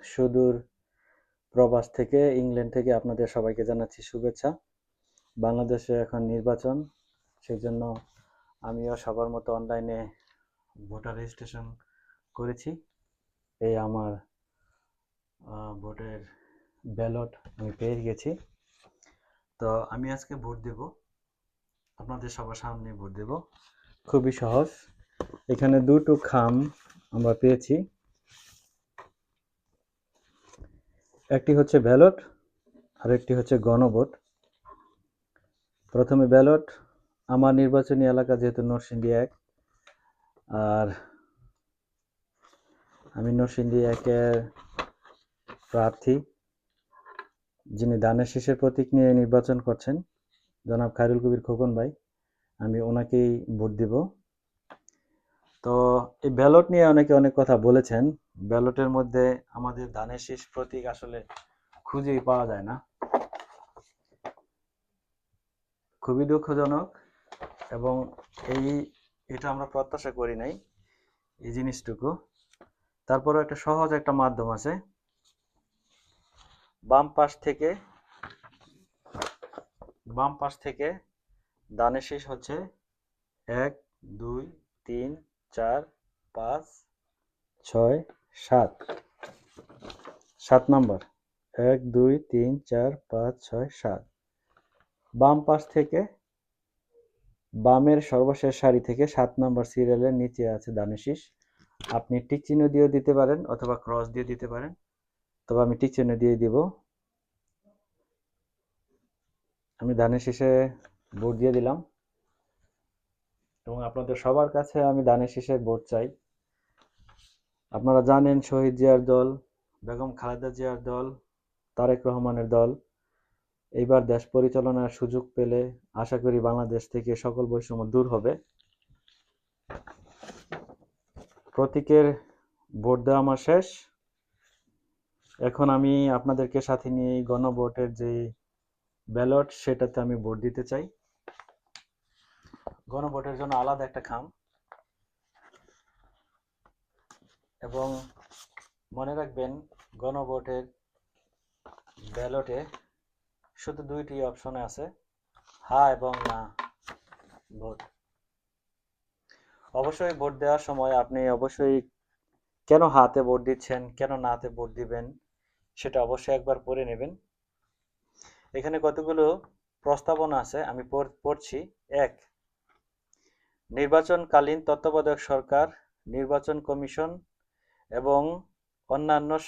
সুদূর প্রবাস থেকে ইংল্যান্ড থেকে আপনাদের সবাইকে জানাচ্ছি শুভেচ্ছা। বাংলাদেশে এখন নির্বাচন, সেই জন্য আমিও সবার মতো অনলাইনে ভোটার রেজিস্ট্রেশন করেছি। এই আমার ভোটের ব্যালট আমি পেয়ে গেছি। তো আমি আজকে ভোট দেব, আপনাদের সবার সামনে ভোট দেব। খুবই সহজ। এখানে দুটো খাম আমরা পেয়েছি, একটি হচ্ছে ব্যালট আর একটি হচ্ছে গণভোট। প্রথমে ব্যালট। আমার নির্বাচনী এলাকা যেহেতু নরসিংদী 1, আর আমি নরসিংদী 1-এর প্রার্থী, যিনি ধানের শীষের প্রতীক নিয়ে নির্বাচন করছেন, জনাব খায়রুল কবির খোকন ভাই। আমি ওনাকেই ভোট দিব। তো এই ব্যালট নিয়ে অনেকে অনেক কথা বলেছেন। ব্যালটের মধ্যে আমাদের ধানের শীষ প্রতীক আসলে খুঁজেই পাওয়া যায় না, খুবই দুঃখজনক। এবং এটা আমরা প্রত্যাশা করি নাই, এই জিনিসটুকু। তারপরেও একটা সহজ একটা মাধ্যম আছে। বাম পাশ থেকে ধানের শীষ হচ্ছে 1, 2, 3, 4, 5, 6, 7, 7 নম্বর। 1, 2, 3, 4, 5, 6, 7। বাম পাশ থেকে, বামের সর্বশেষ সারি থেকে 7 নম্বর সিরিয়ালের নিচে আছে ধানের শীষ। আপনি টিক চিহ্ন দিয়েও দিতে পারেন অথবা ক্রস দিয়ে দিতে পারেন, তবে আমি টিক চিহ্ন দিয়ে দিব। আমি ধানের শীষে ভোট দিয়ে দিলাম এবং আপনাদের সবার কাছে আমি ধানের শীষে ভোট চাই। আপনারা জানেন শহীদ জিয়ার দল, বেগম খালেদা জিয়ার দল, তারেক রহমানের দল এইবার দেশ পরিচালনার সুযোগ পেলে আশা করি বাংলাদেশ থেকে সকল বৈষম্য দূর হবে। প্রতীকের ভোট দেওয়া আমার শেষ। এখন আমি আপনাদেরকে সাথে নিয়ে গণভোটের যে ব্যালট, সেটাতে আমি ভোট দিতে চাই। গণভোটের জন্য আলাদা একটা খাম, এবং মনে রাখবেন গণভোটের ব্যালটে শুধু 2টি অপশন আছে, হ্যাঁ এবং না ভোট। অবশ্যই ভোট দেওয়ার সময় আপনি অবশ্যই কেন হাতে ভোট দিচ্ছেন, কেন নাতে ভোট দিবেন, সেটা অবশ্যই একবার পড়ে নেবেন। এখানে কতগুলো প্রস্তাবনা আছে, আমি পড়ছি। 1, নির্বাচনকালীন তত্ত্বাবধায়ক সরকার, নির্বাচন কমিশন এবং অন্যান্য